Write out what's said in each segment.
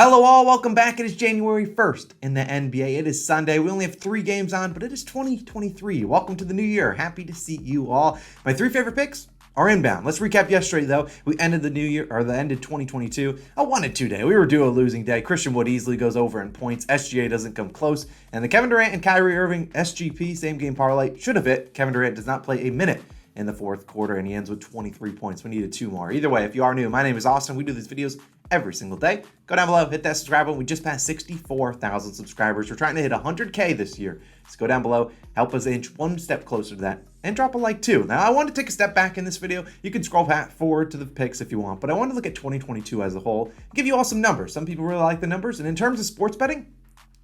Hello all, welcome back. It is January 1st in the NBA. It is Sunday. We only have 3 games on, but it is 2023. Welcome to the new year. Happy to see you all. My 3 favorite picks are inbound. Let's recap yesterday though. We ended the new year, or the end of 2022, a 1-2 day. We were due a losing day. Christian Wood easily goes over in points. SGA doesn't come close. And the Kevin Durant and Kyrie Irving SGP same game parlay should have hit. Kevin Durant does not play a minute in the fourth quarter, and he ends with 23 points. We needed 2 more. Either way, if you are new, my name is Austin. We do these videos every single day. Go down below, hit that subscribe button. We just passed 64,000 subscribers. We're trying to hit 100K this year. So go down below, help us inch one step closer to that, and drop a like too. Now, I want to take a step back in this video. You can scroll forward to the picks if you want, but I want to look at 2022 as a whole, give you all some numbers. Some people really like the numbers, and in terms of sports betting,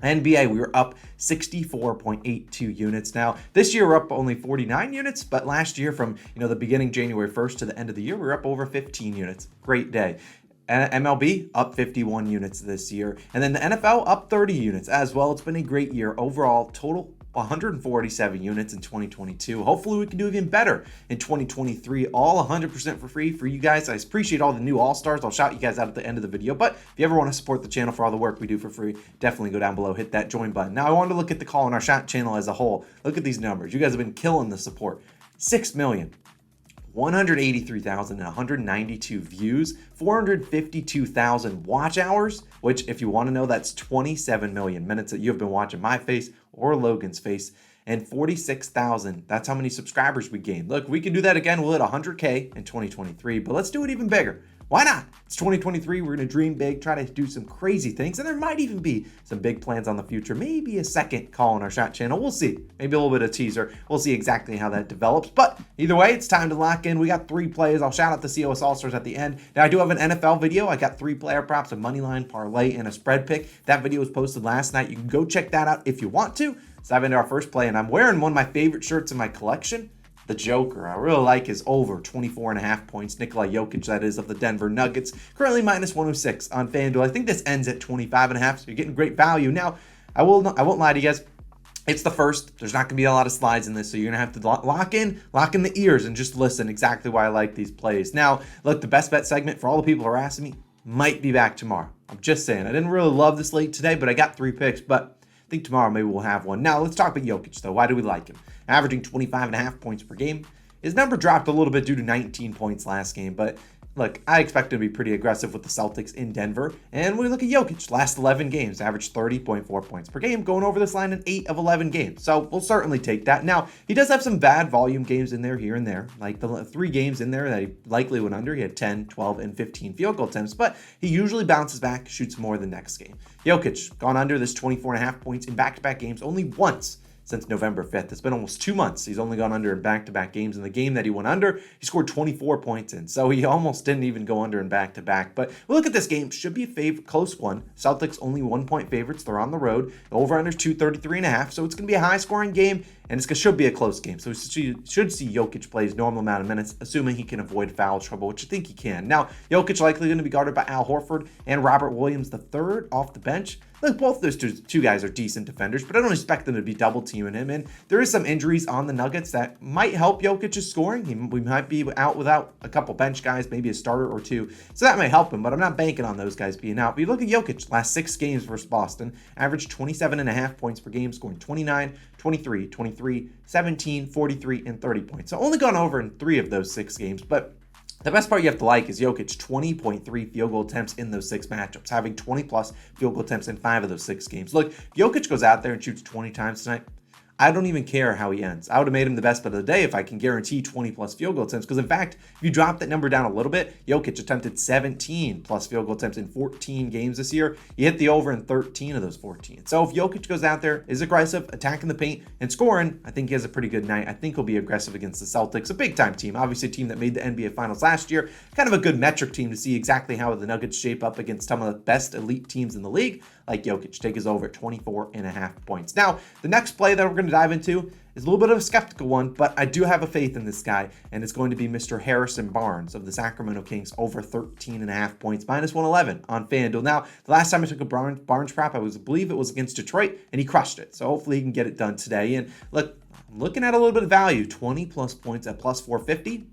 NBA, we were up 64.82 units. Now, this year we're up only 49 units, but last year from the beginning January 1st to the end of the year, we were up over 15 units. Great day. MLB up 51 units this year, and then the NFL up 30 units as well. It's been a great year overall. Total 147 units in 2022. Hopefully we can do even better in 2023, all 100% for free for you guys. I appreciate all the new all-stars. I'll shout you guys out at the end of the video, but if you ever want to support the channel for all the work we do for free, definitely go down below, hit that join button. Now I wanted to look at the call on our shot channel as a whole. Look at these numbers. You guys have been killing the support. 6,183,192 views, 452,000 watch hours, which if you want to know, that's 27 million minutes that you have been watching my face or Logan's face, and 46,000. That's how many subscribers we gained. Look, we can do that again. We'll hit 100K in 2023, but let's do it even bigger. Why not? It's 2023. We're going to dream big, try to do some crazy things, and there might even be some big plans on the future. Maybe a second call on our shot channel. We'll see. Maybe a little bit of teaser. We'll see exactly how that develops. But either way, it's time to lock in. We got 3 plays. I'll shout out the COS All-Stars at the end. Now, I do have an NFL video. I got 3 player props, a money line, parlay, and a spread pick. That video was posted last night. You can go check that out if you want to. Let's dive into our first play, and I'm wearing one of my favorite shirts in my collection. The Joker. I really like his over 24.5 points. Nikola Jokic, that is, of the Denver Nuggets. Currently minus 106 on FanDuel. I think this ends at 25.5, so you're getting great value. Now, I won't lie to you guys. It's the first. There's not going to be a lot of slides in this, so you're going to have to lock in the ears and just listen exactly why I like these plays. Now, look, the best bet segment for all the people who are asking me might be back tomorrow. I'm just saying. I didn't really love this late today, but I got 3 picks, but I think tomorrow maybe we'll have one. Now, let's talk about Jokic, though. Why do we like him? Averaging 25.5 points per game. His number dropped a little bit due to 19 points last game, but look, I expect him to be pretty aggressive with the Celtics in Denver. And when we look at Jokic, last 11 games, averaged 30.4 points per game, going over this line in 8 of 11 games. So we'll certainly take that. Now, he does have some bad volume games in there here and there, like the 3 games in there that he likely went under. He had 10, 12, and 15 field goal attempts, but he usually bounces back, shoots more the next game. Jokic, gone under this 24.5 points in back-to-back games only once since November 5th. It's been almost 2 months. He's only gone under in back-to-back games. In the game that he went under, he scored 24 points in. So he almost didn't even go under in back-to-back. But we'll look at this game. Should be a close one. Celtics only 1-point favorites. They're on the road. Over-under 233.5. So it's going to be a high-scoring game, and it should be a close game. So we should see Jokic play his normal amount of minutes, assuming he can avoid foul trouble, which I think he can. Now, Jokic likely going to be guarded by Al Horford and Robert Williams III off the bench. Look, both those two guys are decent defenders, but I don't expect them to be double teaming him. And there is some injuries on the Nuggets that might help Jokic's scoring. We might be out without a couple bench guys, maybe a starter or 2. So that might help him, but I'm not banking on those guys being out. But you look at Jokic, last 6 games versus Boston, averaged 27.5 points per game, scoring 29, 23, 23, 17, 43, and 30 points. So only gone over in 3 of those 6 games, but the best part you have to like is Jokic 20.3 field goal attempts in those 6 matchups, having 20-plus field goal attempts in 5 of those 6 games. Look, Jokic goes out there and shoots 20 times tonight. I don't even care how he ends. I would have made him the best bet of the day if I can guarantee 20-plus field goal attempts. Because, in fact, if you drop that number down a little bit, Jokic attempted 17-plus field goal attempts in 14 games this year. He hit the over in 13 of those 14. So if Jokic goes out there, is aggressive, attacking the paint, and scoring, I think he has a pretty good night. I think he'll be aggressive against the Celtics, a big-time team. Obviously, a team that made the NBA Finals last year. Kind of a good metric team to see exactly how the Nuggets shape up against some of the best elite teams in the league, like Jokic. Take his over at 24.5 points. Now, the next play that we're going to dive into is a little bit of a skeptical one, but I do have a faith in this guy, and it's going to be Mr. Harrison Barnes of the Sacramento Kings, over 13.5 points, minus 111 on FanDuel. Now, the last time I took a Barnes prop, I believe it was against Detroit, and he crushed it. So hopefully he can get it done today. And look, I'm looking at a little bit of value, 20-plus points at plus 450.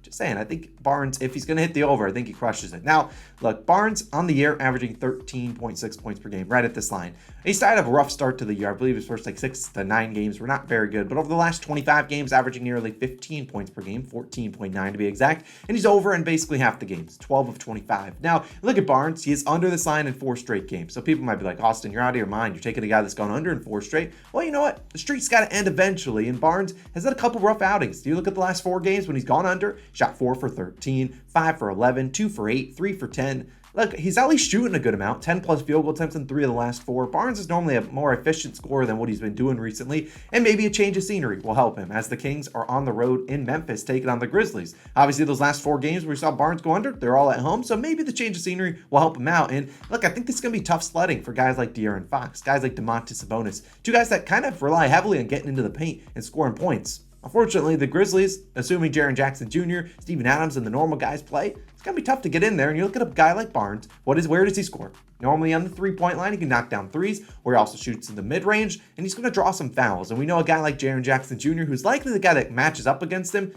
Just saying, I think Barnes, if he's going to hit the over, I think he crushes it. Now, look, Barnes on the year averaging 13.6 points per game, right at this line. He started a rough start to the year. I believe his first 6 to 9 games were not very good, but over the last 25 games, averaging nearly 15 points per game, 14.9 to be exact, and he's over in basically half the games, 12 of 25. Now, look at Barnes. He is under this line in 4 straight games. So people might be like, Austin, you're out of your mind. You're taking a guy that's gone under in 4 straight. Well, you know what? The streak's got to end eventually, and Barnes has had a couple rough outings. Do you look at the last 4 games when he's gone under? Shot 4 for 13, 5 for 11, 2 for 8, 3 for 10. Look, he's at least shooting a good amount, 10 plus field goal attempts in 3 of the last 4. Barnes is normally a more efficient scorer than what he's been doing recently, and maybe a change of scenery will help him as the Kings are on the road in Memphis taking on the Grizzlies. Obviously, those last 4 games where we saw Barnes go under, they're all at home, so maybe the change of scenery will help him out. And look, I think this is going to be tough sledding for guys like De'Aaron Fox, guys like Domantas Sabonis, 2 guys that kind of rely heavily on getting into the paint and scoring points. Unfortunately, the Grizzlies, assuming Jaren Jackson Jr., Steven Adams, and the normal guys play, it's going to be tough to get in there. And you look at a guy like Barnes, where does he score? Normally on the 3-point line, he can knock down threes, or he also shoots in the mid-range, and he's going to draw some fouls. And we know a guy like Jaren Jackson Jr., who's likely the guy that matches up against him,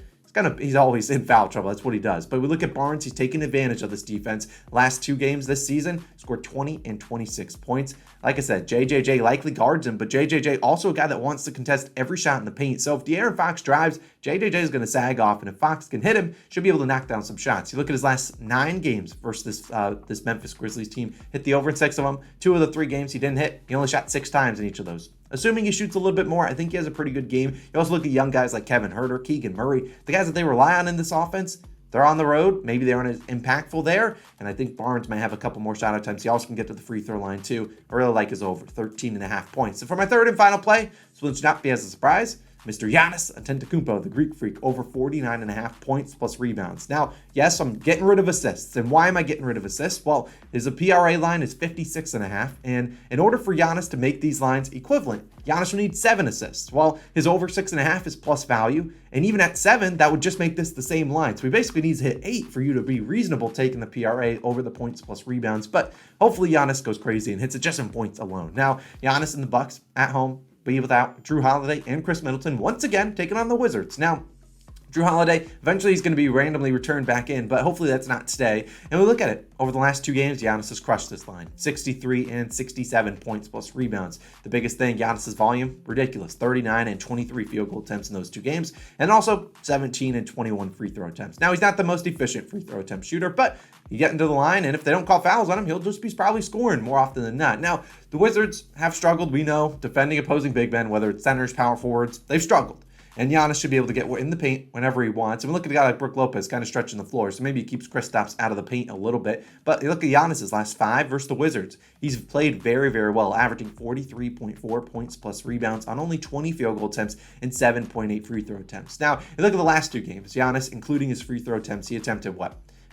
he's always in foul trouble. That's what he does. But we look at Barnes, he's taking advantage of this defense. Last 2 games this season, scored 20 and 26 points. Like I said, JJJ likely guards him, but JJJ also a guy that wants to contest every shot in the paint. So if De'Aaron Fox drives, JJJ is going to sag off, and if Fox can hit him, should be able to knock down some shots. You look at his last 9 games versus this Memphis Grizzlies team, hit the over in 6 of them. 2 of the 3 games he didn't hit. He only shot 6 times in each of those. Assuming he shoots a little bit more, I think he has a pretty good game. You also look at young guys like Kevin Huerter, Keegan Murray, the guys that they rely on in this offense. They're on the road. Maybe they aren't as impactful there. And I think Barnes might have a couple more shot attempts. He also can get to the free throw line too. I really like his over, 13.5 points. And for my third and final play, this will not be as a surprise, Mr. Giannis Antetokounmpo, the Greek freak, over 49.5 points plus rebounds. Now, yes, I'm getting rid of assists. And why am I getting rid of assists? Well, his PRA line is 56.5. And in order for Giannis to make these lines equivalent, Giannis will need 7 assists. Well, his over 6.5 is plus value. And even at 7, that would just make this the same line. So he basically needs to hit 8 for you to be reasonable taking the PRA over the points plus rebounds. But hopefully Giannis goes crazy and hits it just in points alone. Now, Giannis and the Bucks at home, be without Drew Holiday and Chris Middleton once again taking on the Wizards. Now, Drew Holiday, eventually he's going to be randomly returned back in, but hopefully that's not today. And we look at it. Over the last 2 games, Giannis has crushed this line. 63 and 67 points plus rebounds. The biggest thing, Giannis's volume, ridiculous. 39 and 23 field goal attempts in those 2 games. And also 17 and 21 free throw attempts. Now, he's not the most efficient free throw attempt shooter, but you get into the line, and if they don't call fouls on him, he'll just be probably scoring more often than not. Now, the Wizards have struggled, we know, defending opposing big men, whether it's centers, power forwards. They've struggled. And Giannis should be able to get in the paint whenever he wants. And we look at a guy like Brook Lopez kind of stretching the floor, so maybe he keeps Kristaps out of the paint a little bit. But you look at Giannis's last 5 versus the Wizards. He's played very, very well, averaging 43.4 points plus rebounds on only 20 field goal attempts and 7.8 free throw attempts. Now, you look at the last 2 games. Giannis, including his free throw attempts, he attempted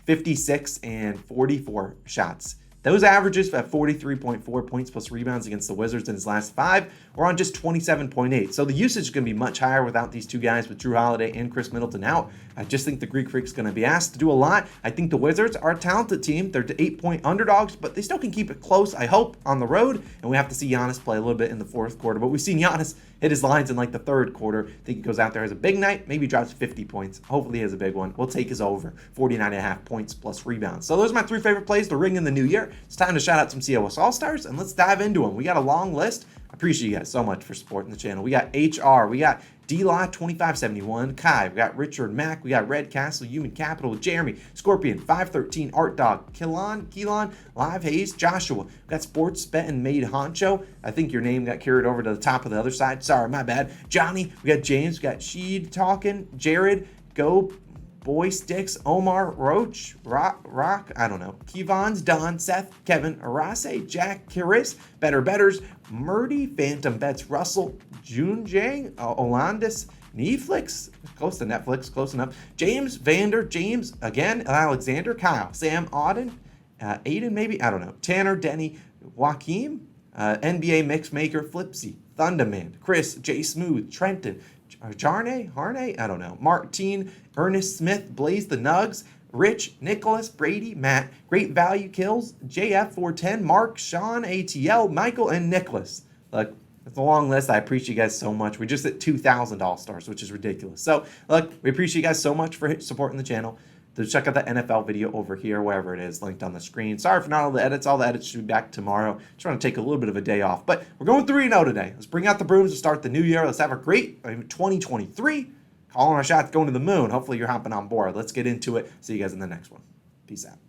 56 and 44 shots. Those averages at 43.4 points plus rebounds against the Wizards in his last 5 were on just 27.8. So the usage is going to be much higher without these 2 guys, with Drew Holiday and Chris Middleton out. I just think the Greek Freak's going to be asked to do a lot. I think the Wizards are a talented team. They're 8-point underdogs, but they still can keep it close, I hope, on the road. And we have to see Giannis play a little bit in the 4th quarter. But we've seen Giannis hit his lines in like the 3rd quarter. I think he goes out there, has a big night, maybe drops 50 points. Hopefully he has a big one. We'll take his over, 49.5 points plus rebounds. So those are my 3 favorite plays to ring in the new year. It's time to shout out some COS All-Stars, and let's dive into them. We got a long list. I appreciate you guys so much for supporting the channel. We got HR, we got D-Law 2571, Kai, we got Richard Mack, we got Red Castle, Human Capital, Jeremy, Scorpion 513, Art Dog, Keelan, Live Hayes, Joshua. We got Sports Bet and Made Honcho. I think your name got carried over to the top of the other side. Sorry, my bad. Johnny, we got James, we got Sheed talking, Jared, Go, Boy Sticks, Omar, Roach, Rock, I don't know, Kevon's, Don, Seth, Kevin, Arase, Jack, Kiris, Betters, Murdy, Phantom Bets, Russell, June Jang, Olandis, Netflix, close to Netflix, close enough, James, Vander, James, again, Alexander, Kyle, Sam Auden, Aiden maybe, I don't know, Tanner, Denny, Joaquim, NBA Mix Maker, Flipsy, Thunderman, Chris, J Smooth, Trenton, Harney, I don't know, Martine, Ernest Smith, Blaze the Nugs, Rich, Nicholas, Brady, Matt, Great Value Kills, JF410, Mark, Sean, ATL, Michael, and Nicholas. Look, It's a long list. I appreciate you guys so much. We just hit 2,000 All-Stars, which is ridiculous. So, look, we appreciate you guys so much for supporting the channel. So check out the NFL video over here, wherever it is, linked on the screen. Sorry for not all the edits. All the edits should be back tomorrow. Just want to take a little bit of a day off. But we're going 3-0 today. Let's bring out the brooms to start the new year. Let's have a great 2023. Calling our shots, going to the moon. Hopefully you're hopping on board. Let's get into it. See you guys in the next one. Peace out.